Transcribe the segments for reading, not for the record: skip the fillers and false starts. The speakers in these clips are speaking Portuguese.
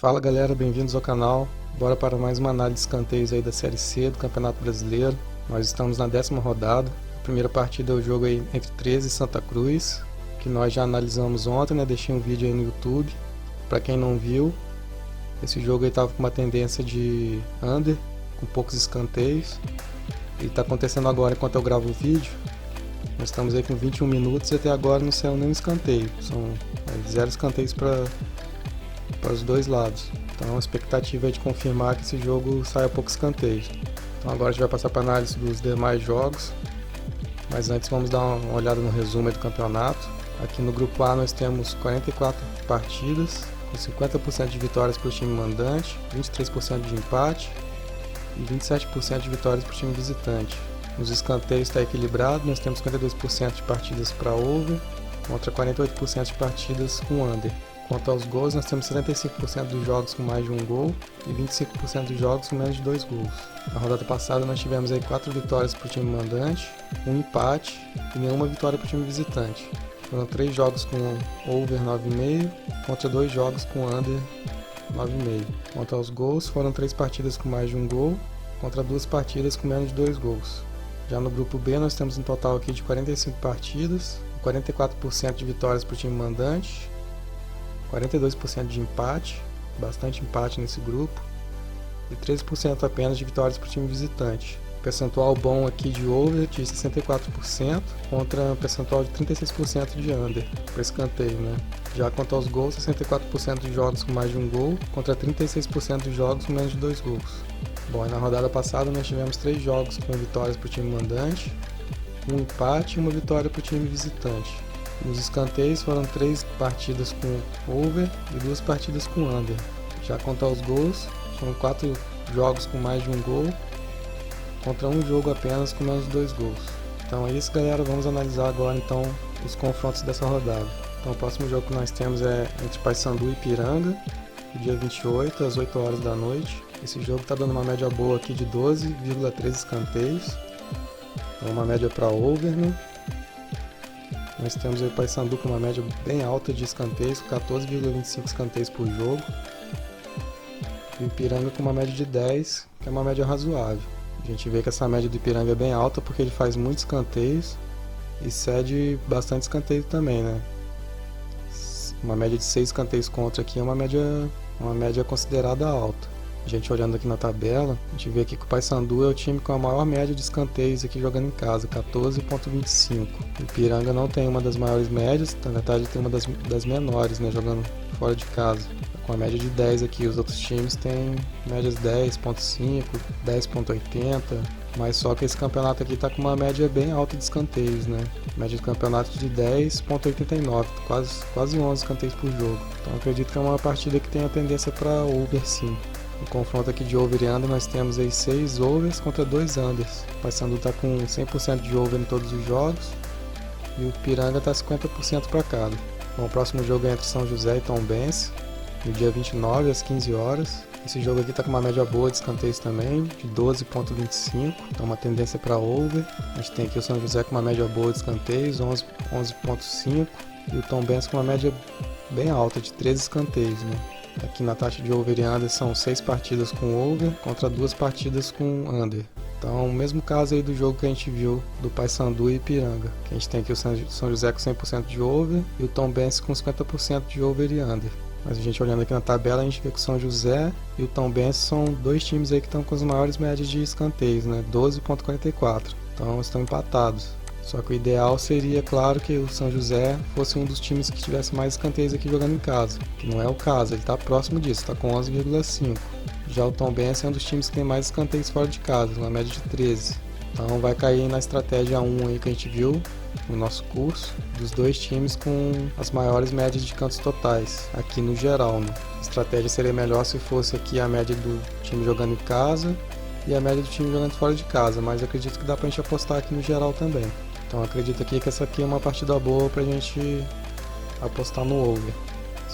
Fala galera, bem-vindos ao canal. Bora para mais uma análise de escanteios aí da Série C do Campeonato Brasileiro. Nós estamos na 10ª rodada. A primeira partida é o jogo aí entre 13 e Santa Cruz, que nós já analisamos ontem, né? Deixei um vídeo aí no YouTube. Para quem não viu, esse jogo aí tava com uma tendência de under, com poucos escanteios. E tá acontecendo agora enquanto eu gravo o vídeo. Nós estamos aí com 21 minutos e até agora não saiu nenhum escanteio. São 0 escanteios para os dois lados. Então a expectativa é de confirmar que esse jogo saia pouco escanteio. Então agora a gente vai passar para análise dos demais jogos. Mas antes vamos dar uma olhada no resumo do campeonato. Aqui no grupo A nós temos 44 partidas, com 50% de vitórias para o time mandante, 23% de empate e 27% de vitórias para o time visitante. Nos escanteios está equilibrado, nós temos 52% de partidas para over, contra 48% de partidas com under. Quanto aos gols, nós temos 75% dos jogos com mais de um gol e 25% dos jogos com menos de 2 gols. Na rodada passada nós tivemos aí 4 vitórias para o time mandante, um empate e nenhuma vitória para o time visitante. Foram 3 jogos com over 9,5 contra 2 jogos com under 9,5. Quanto aos gols, foram 3 partidas com mais de um gol contra 2 partidas com menos de 2 gols. Já no grupo B nós temos um total aqui de 45 partidas, 44% de vitórias para o time mandante, 42% de empate, bastante empate nesse grupo, e 13% apenas de vitórias para o time visitante. Percentual bom aqui de over de 64% contra um percentual de 36% de under para escanteio, né? Já quanto aos gols, 64% dos jogos com mais de um gol contra 36% dos jogos com menos de 2 gols. Bom, na rodada passada nós tivemos 3 jogos com vitórias para o time mandante, um empate e uma vitória para o time visitante. Nos escanteios foram 3 partidas com over e 2 partidas com under. Já quanto aos gols, foram 4 jogos com mais de um gol contra um jogo apenas com menos de 2 gols. Então é isso, galera, vamos analisar agora então os confrontos dessa rodada. Então o próximo jogo que nós temos é entre Paysandu e Ipiranga, dia 28 às 8 horas da noite. Esse jogo está dando uma média boa aqui de 12,3 escanteios, então uma média para over, né? Nós temos aí o Paysandu com uma média bem alta de escanteios, 14,25 escanteios por jogo. E o Ipiranga com uma média de 10, que é uma média razoável. A gente vê que essa média do Ipiranga é bem alta porque ele faz muitos escanteios e cede bastante escanteio também, né? Uma média de 6 escanteios contra aqui é uma média considerada alta. A gente olhando aqui na tabela, a gente vê aqui que o Paysandu é o time com a maior média de escanteios aqui jogando em casa, 14,25. O Ipiranga não tem uma das maiores médias, na verdade tem uma das menores, né, jogando fora de casa, com a média de 10 aqui. Os outros times têm médias 10,5, 10,80, mas só que esse campeonato aqui está com uma média bem alta de escanteios, né? Média de campeonato de 10,89, quase 11 escanteios por jogo. Então acredito que é uma partida que tem a tendência para over sim. No confronto aqui de over e under nós temos aí 6 overs contra 2 unders. O Paysandu está com 100% de over em todos os jogos e o Piranga está 50% para cada. Bom, o próximo jogo é entre São José e Tombense, no dia 29 às 15 horas. Esse jogo aqui está com uma média boa de escanteios também, de 12,25, então uma tendência para over. A gente tem aqui o São José com uma média boa de escanteios, 11,5, e o Tombense com uma média bem alta de 13 escanteios, né? Aqui na taxa de over e under são 6 partidas com over contra 2 partidas com under. Então, o mesmo caso aí do jogo que a gente viu do Paysandu e Ipiranga, que a gente tem aqui o São José com 100% de over e o Tombense com 50% de over e under. Mas a gente olhando aqui na tabela, a gente vê que o São José e o Tombense são 2 times aí que estão com as maiores médias de escanteios, né? 12,44. Então, estão empatados. Só que o ideal seria, claro, que o São José fosse um dos times que tivesse mais escanteios aqui jogando em casa, que não é o caso, ele está próximo disso, está com 11,5. Já o Tombense é um dos times que tem mais escanteios fora de casa, uma média de 13. Então vai cair na estratégia 1 aí que a gente viu no nosso curso, dos 2 times com as maiores médias de cantos totais, aqui no geral, né? A estratégia seria melhor se fosse aqui a média do time jogando em casa e a média do time jogando fora de casa, mas acredito que dá pra gente apostar aqui no geral também. Então acredito aqui que essa aqui é uma partida boa pra gente apostar no over.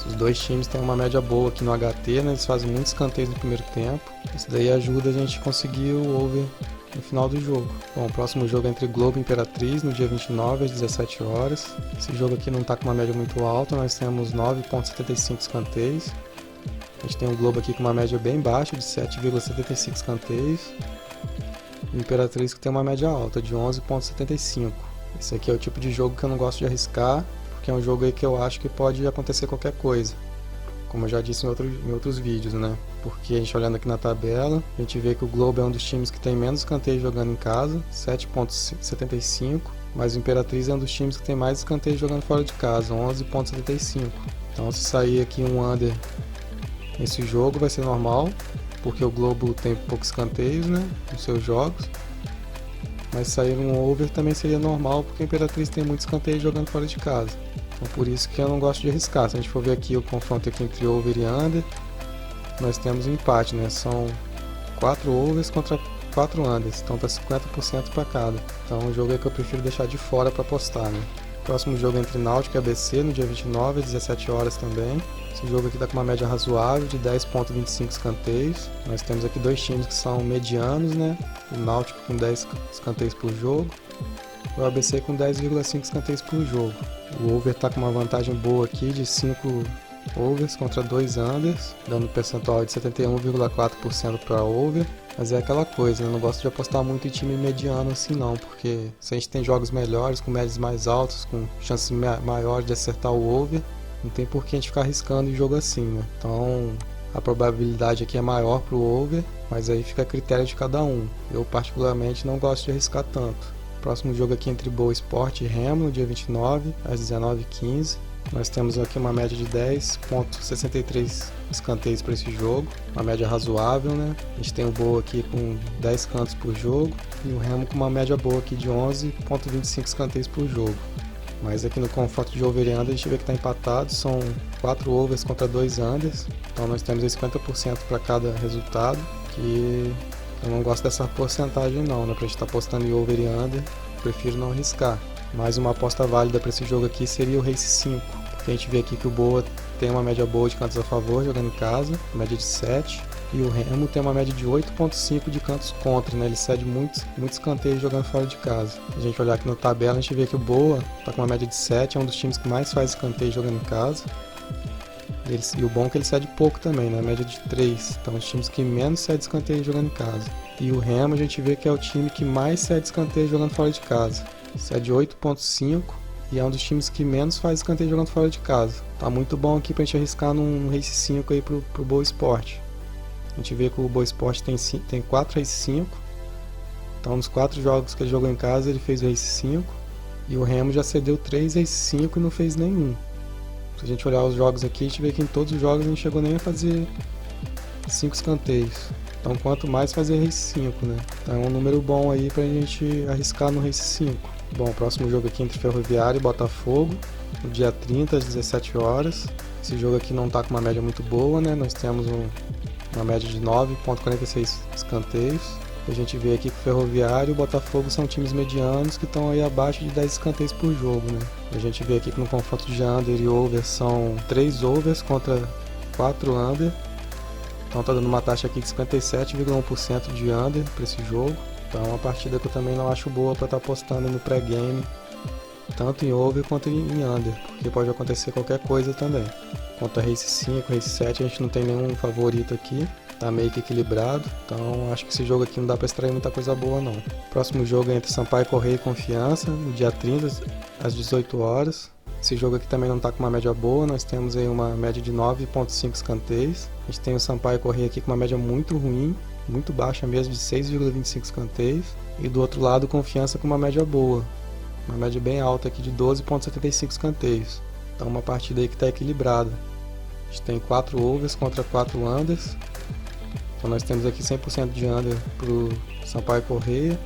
Os 2 times têm uma média boa aqui no HT, né? Eles fazem muitos escanteios no primeiro tempo. Isso daí ajuda a gente a conseguir o over no final do jogo. Bom, o próximo jogo é entre Globo e Imperatriz, no dia 29 às 17 horas. Esse jogo aqui não está com uma média muito alta, nós temos 9,75 escanteios. gente tem o Globo aqui com uma média bem baixa de 7,75 escanteios. E o Imperatriz que tem uma média alta de 11,75. Esse aqui é o tipo de jogo que eu não gosto de arriscar, porque é um jogo aí que eu acho que pode acontecer qualquer coisa. Como eu já disse em outros vídeos, né? Porque a gente olhando aqui na tabela, a gente vê que o Globo é um dos times que tem menos escanteios jogando em casa, 7,75. Mas o Imperatriz é um dos times que tem mais escanteios jogando fora de casa, 11,75. Então se sair aqui um under nesse jogo vai ser normal, porque o Globo tem poucos escanteios, né, nos seus jogos. Mas sair um over também seria normal, porque a Imperatriz tem muitos escanteios jogando fora de casa. Então por isso que eu não gosto de arriscar. Se a gente for ver aqui o confronto aqui entre over e under, nós temos um empate, né? São 4 overs contra 4 unders, então tá 50% para cada. Então o jogo é que eu prefiro deixar de fora para apostar, né? Próximo jogo é entre Náutico e ABC no dia 29, às 17 horas também. Esse jogo aqui está com uma média razoável de 10,25 escanteios. Nós temos aqui dois times que são medianos, né? O Náutico com 10 escanteios por jogo, o ABC com 10,5 escanteios por jogo. O over está com uma vantagem boa aqui de 5 overs contra 2 unders, dando um percentual de 71,4% para over. Mas é aquela coisa, eu não gosto de apostar muito em time mediano assim não, porque se a gente tem jogos melhores, com médias mais altas, com chances maiores de acertar o over, não tem por que a gente ficar arriscando em jogo assim, né? Então a probabilidade aqui é maior para o over, mas aí fica a critério de cada um. Eu particularmente não gosto de arriscar tanto. Próximo jogo aqui entre Boa Esporte e Remo, no dia 29, às 19h15. Nós temos aqui uma média de 10,63 escanteios para esse jogo, uma média razoável, né? A gente tem o Boa aqui com 10 cantos por jogo e o Remo com uma média boa aqui de 11,25 escanteios por jogo. Mas aqui no confronto de over e under a gente vê que está empatado, são 4 overs contra 2 unders, então nós temos aí 50% para cada resultado, que eu não gosto dessa porcentagem não, né? Pra gente estar apostando em over e under, prefiro não arriscar. Mais uma aposta válida para esse jogo aqui seria o Race 5, porque a gente vê aqui que o Boa tem uma média boa de cantos a favor jogando em casa, média de 7, e o Remo tem uma média de 8,5 de cantos contra, né? Ele cede muitos escanteios jogando fora de casa. Se a gente olhar aqui na tabela, a gente vê que o Boa está com uma média de 7, é um dos times que mais faz escanteio jogando em casa. E o bom é que ele cede pouco também, né? Média de 3, então os times que menos cede escanteio jogando em casa. E o Remo a gente vê que é o time que mais cede escanteio jogando fora de casa. Cede 8,5 e é um dos times que menos faz escanteio jogando fora de casa. Tá muito bom aqui pra gente arriscar num Race 5 aí pro Boa Esporte. A gente vê que o Boa Esporte tem 4 Race 5. Então nos 4 jogos que ele jogou em casa ele fez o Race 5. E o Remo já cedeu 3 Race 5 e não fez nenhum. Se a gente olhar os jogos aqui, a gente vê que em todos os jogos a gente chegou nem a fazer 5 escanteios. Então quanto mais fazer Race 5, né? Então é um número bom aí pra gente arriscar no Race 5. Bom, o próximo jogo aqui entre Ferroviária e Botafogo, no dia 30 às 17 horas. Esse jogo aqui não tá com uma média muito boa, né? Nós temos uma média de 9,46 escanteios. A gente vê aqui que o Ferroviário e o Botafogo são times medianos que estão aí abaixo de 10 escanteios por jogo, né? A gente vê aqui que no confronto de under e over são 3 overs contra 4 under. Então tá dando uma taxa aqui de 57,1% de under para esse jogo. Então é uma partida que eu também não acho boa para estar apostando no pré-game, tanto em over quanto em under, porque pode acontecer qualquer coisa também. Quanto a Race 5, Race 7 a gente não tem nenhum favorito aqui, tá meio que equilibrado, então acho que esse jogo aqui não dá para extrair muita coisa boa não. Próximo jogo é entre Sampaio Corrêa e Confiança, no dia 30 às 18 horas. Esse jogo aqui também não está com uma média boa, nós temos aí uma média de 9,5 escanteios. A gente tem o Sampaio Corrêa aqui com uma média muito ruim, muito baixa mesmo, de 6,25 escanteios. E do outro lado, Confiança com uma média boa, uma média bem alta aqui de 12,75 escanteios. Então uma partida aí que está equilibrada. A gente tem 4 overs contra 4 unders. Então nós temos aqui 100% de under para o Sampaio Corrêa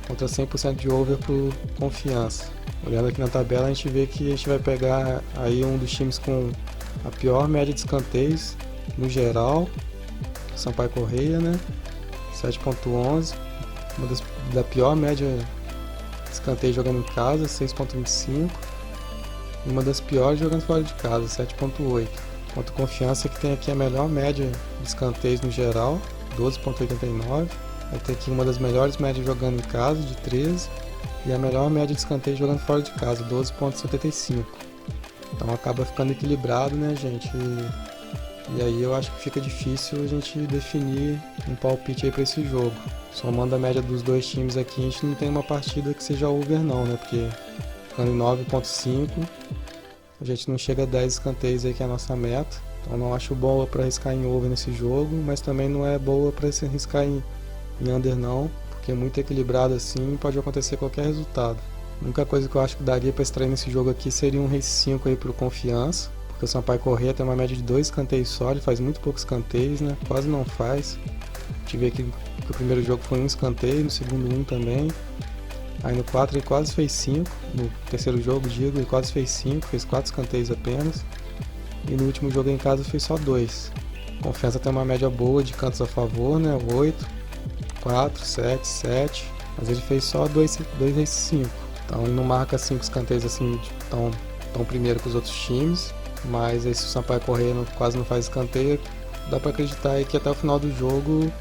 contra 100% de over para o Confiança. Olhando aqui na tabela, a gente vê que a gente vai pegar aí um dos times com a pior média de escanteios no geral, Sampaio Corrêa, né? 7,11, da pior média de escanteio jogando em casa, 6,25, e uma das piores jogando fora de casa, 7,8. Enquanto Confiança que tem aqui a melhor média de escanteios no geral, 12,89. Vai ter aqui uma das melhores médias jogando em casa, de 13. E a melhor média de escanteio jogando fora de casa, 12,75. Então acaba ficando equilibrado, né, gente? E aí eu acho que fica difícil a gente definir um palpite aí para esse jogo. Somando a média dos dois times aqui, a gente não tem uma partida que seja over não, né? Porque ficando em 9.5, a gente não chega a 10 escanteios aí que é a nossa meta. Então não acho boa para arriscar em over nesse jogo, mas também não é boa para se arriscar em under não, porque é muito equilibrado assim, pode acontecer qualquer resultado. A única coisa que eu acho que daria para extrair nesse jogo aqui seria um race 5 aí pro Confiança, porque o Sampaio Corrêa tem uma média de 2 escanteios só, ele faz muito poucos escanteios, né? Quase não faz. A gente vê aqui que o primeiro jogo foi um escanteio, no segundo um também. Aí no 4 ele quase fez 5, no terceiro jogo, digo, ele quase fez 5, fez 4 escanteios apenas. E no último jogo em casa fez só 2. Confiança tem uma média boa de cantos a favor, né? 8, 4, 7, 7. Mas ele fez só 2 race 5. Então ele não marca 5 escanteios assim tão primeiro que os outros times. Mas aí se o Sampaio Corrêa quase não faz escanteio, dá para acreditar aí que até o final do jogo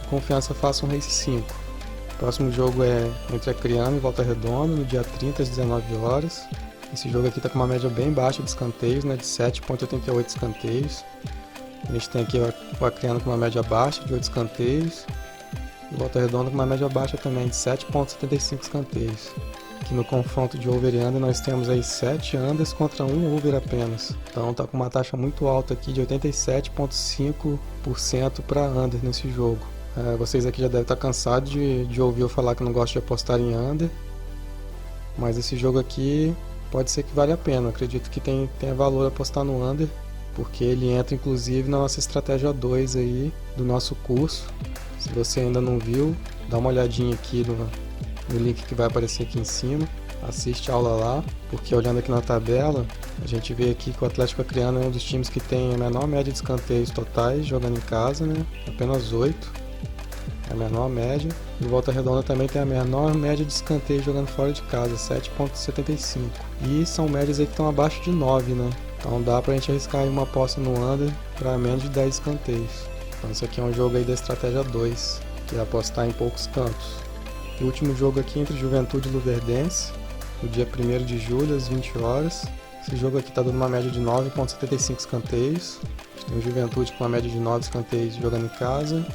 Confiança faça um race 5. O próximo jogo é entre Acreano e Volta Redonda, no dia 30 às 19 horas. Esse jogo aqui está com uma média bem baixa de escanteios, né, de 7.88 escanteios. A gente tem aqui o Acreano com uma média baixa de 8 escanteios. E o Volta Redonda com uma média baixa também de 7.75 escanteios. Aqui no confronto de over e under nós temos aí 7 unders contra 1 over apenas. Então está com uma taxa muito alta aqui de 87.5% para under nesse jogo. Vocês aqui já devem estar cansados de ouvir eu falar que não gosto de apostar em under. Mas esse jogo aqui pode ser que vale a pena. Acredito que tenha valor apostar no under, porque ele entra inclusive na nossa estratégia 2 aí do nosso curso. Se você ainda não viu, dá uma olhadinha aqui no link que vai aparecer aqui em cima. Assiste a aula lá, porque olhando aqui na tabela, a gente vê aqui que o Atlético Acreano é um dos times que tem a menor média de escanteios totais jogando em casa, né? Apenas 8. É a menor média. E o Volta Redonda também tem a menor média de escanteio jogando fora de casa, 7.75. E são médias aí que estão abaixo de 9, né? Então dá pra gente arriscar aí uma aposta no under para menos de 10 escanteios. Então esse aqui é um jogo aí da estratégia 2, que é apostar em poucos cantos. E o último jogo aqui entre Juventude e Luverdense, no dia 1º de julho, às 20 horas. Esse jogo aqui está dando uma média de 9.75 escanteios. A gente tem o Juventude com uma média de 9 escanteios jogando em casa.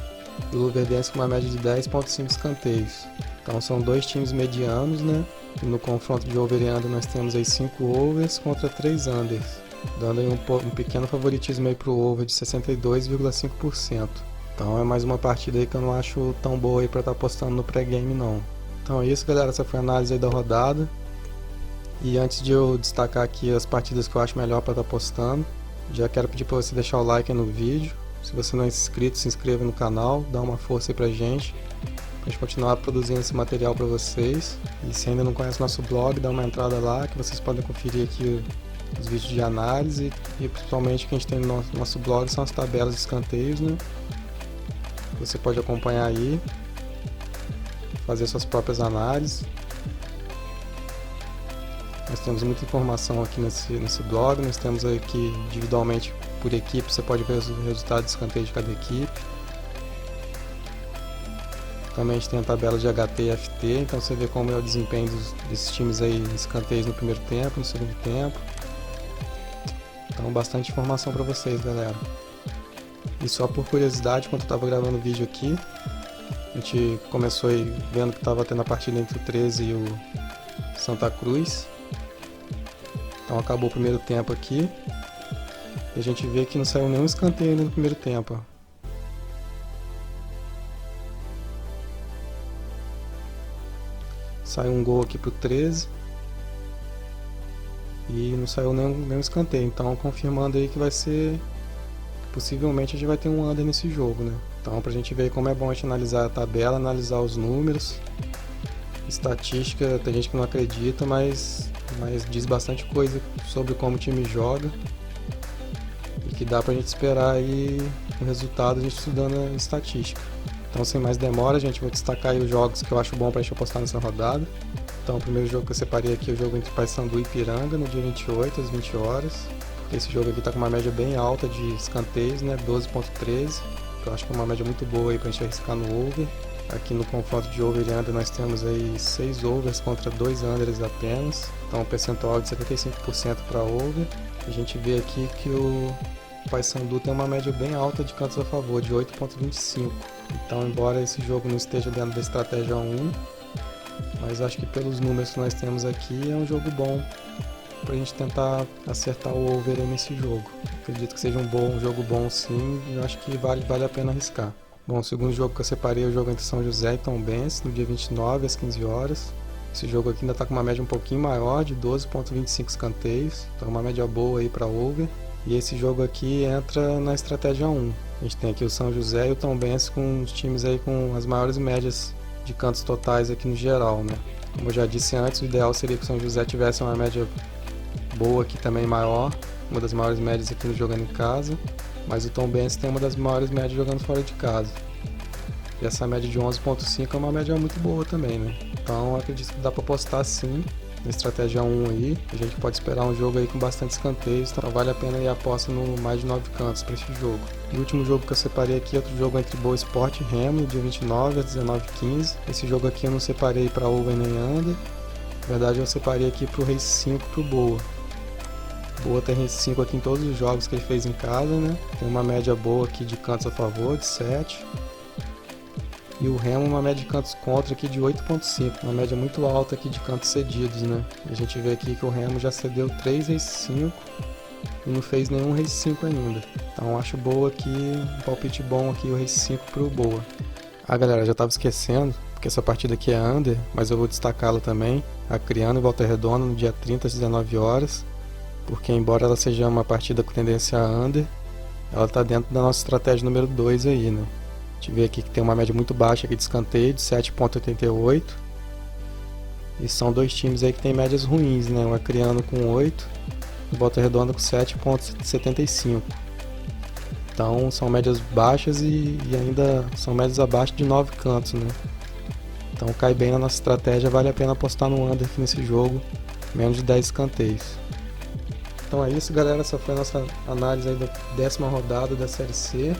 E o Luverdense com uma média de 10.5 escanteios. Então são dois times medianos, né? E no confronto de over e under nós temos aí 5 overs contra 3 unders, dando aí um pequeno favoritismo aí pro over de 62,5%. Então é mais uma partida aí que eu não acho tão boa aí para estar apostando no pré-game não. Então é isso, galera, essa foi a análise aí da rodada. E antes de eu destacar aqui as partidas que eu acho melhor para estar apostando, já quero pedir para você deixar o like aí no vídeo. Se você não é inscrito, se inscreva no canal, dá uma força aí pra gente continuar produzindo esse material para vocês. E se ainda não conhece nosso blog, dá uma entrada lá que vocês podem conferir aqui os vídeos de análise e principalmente o que a gente tem no nosso blog são as tabelas de escanteios, né? Você pode acompanhar aí, fazer suas próprias análises. Nós temos muita informação aqui nesse blog, nós temos aqui individualmente por equipe, você pode ver os resultados de escanteio de cada equipe. Também a gente tem a tabela de HT e FT, então você vê como é o desempenho desses times aí em escanteios no primeiro tempo, no segundo tempo. Então bastante informação para vocês, galera. E só por curiosidade, enquanto eu estava gravando o vídeo aqui, a gente começou aí vendo que estava tendo a partida entre o 13 e o Santa Cruz. Então acabou o primeiro tempo aqui. E a gente vê que não saiu nenhum escanteio ainda no primeiro tempo. Ó. Saiu um gol aqui pro 13. E não saiu nenhum escanteio. Então confirmando aí que vai ser... Possivelmente a gente vai ter um under nesse jogo, né? Então pra gente ver como é bom a gente analisar a tabela, analisar os números. Estatística, tem gente que não acredita, mas diz bastante coisa sobre como o time joga. E que dá pra gente esperar aí o resultado a gente estudando a estatística. Então sem mais demora, gente, vou destacar aí os jogos que eu acho bom pra gente apostar nessa rodada. Então o primeiro jogo que eu separei aqui é o jogo entre Paysandu e Ipiranga, no dia 28 às 20 horas. Esse jogo aqui tá com uma média bem alta de escanteios, né, 12.13, que eu acho que é uma média muito boa aí pra gente arriscar no over. Aqui no confronto de over e under nós temos aí 6 overs contra 2 unders apenas, então um percentual de 75% para over. A gente vê aqui que o Paysandu tem uma média bem alta de cantos a favor, de 8,25. Então, embora esse jogo não esteja dentro da estratégia 1, mas acho que pelos números que nós temos aqui é um jogo bom pra gente tentar acertar o over aí nesse jogo. Acredito que seja um jogo bom sim, e eu acho que vale a pena arriscar. Bom, o segundo jogo que eu separei é o jogo entre São José e Tombense, no dia 29 às 15 horas. Esse jogo aqui ainda está com uma média um pouquinho maior, de 12,25 escanteios, então uma média boa aí para over. E esse jogo aqui entra na estratégia 1. A gente tem aqui o São José e o Tombense com os times aí com as maiores médias de cantos totais aqui no geral, né? Como eu já disse antes, o ideal seria que o São José tivesse uma média boa aqui também maior, uma das maiores médias aqui no jogando em casa, mas o Tombense tem uma das maiores médias jogando fora de casa. E essa média de 11,5 é uma média muito boa também, né? Então acredito que dá para apostar sim na estratégia 1 aí. A gente pode esperar um jogo aí com bastante escanteios, então vale a pena ir a aposta no mais de 9 cantos para esse jogo. E o último jogo que eu separei aqui é outro jogo entre Boa Esporte e Remo, dia 29 às 19h15. Esse jogo aqui eu não separei para over nem under. Na verdade eu separei aqui para o Race 5 para o Boa. Boa tem Race 5 aqui em todos os jogos que ele fez em casa, né? Tem uma média boa aqui de cantos a favor, de 7. E o Remo uma média de cantos contra aqui de 8,5, uma média muito alta aqui de cantos cedidos, né? E a gente vê aqui que o Remo já cedeu 3 Race 5 e não fez nenhum Race 5 ainda. Então acho boa aqui, um palpite bom aqui o Race 5 pro Boa. Ah galera, já estava esquecendo, porque essa partida aqui é under, mas eu vou destacá-la também. Acriano e Volta Redonda no dia 30 às 19 horas, porque embora ela seja uma partida com tendência a under, ela está dentro da nossa estratégia número 2 aí, né? A gente vê aqui que tem uma média muito baixa aqui de escanteio, de 7,88. E são dois times aí que tem médias ruins, né? O Acriano com 8 e o Volta Redonda com 7,75. Então são médias baixas e ainda são médias abaixo de 9 cantos, né? Então cai bem na nossa estratégia, vale a pena apostar no under aqui nesse jogo, menos de 10 escanteios. Então é isso galera, essa foi a nossa análise aí da 10ª rodada da Série C.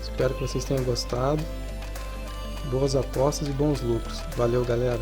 Espero que vocês tenham gostado. Boas apostas e bons lucros. Valeu, galera!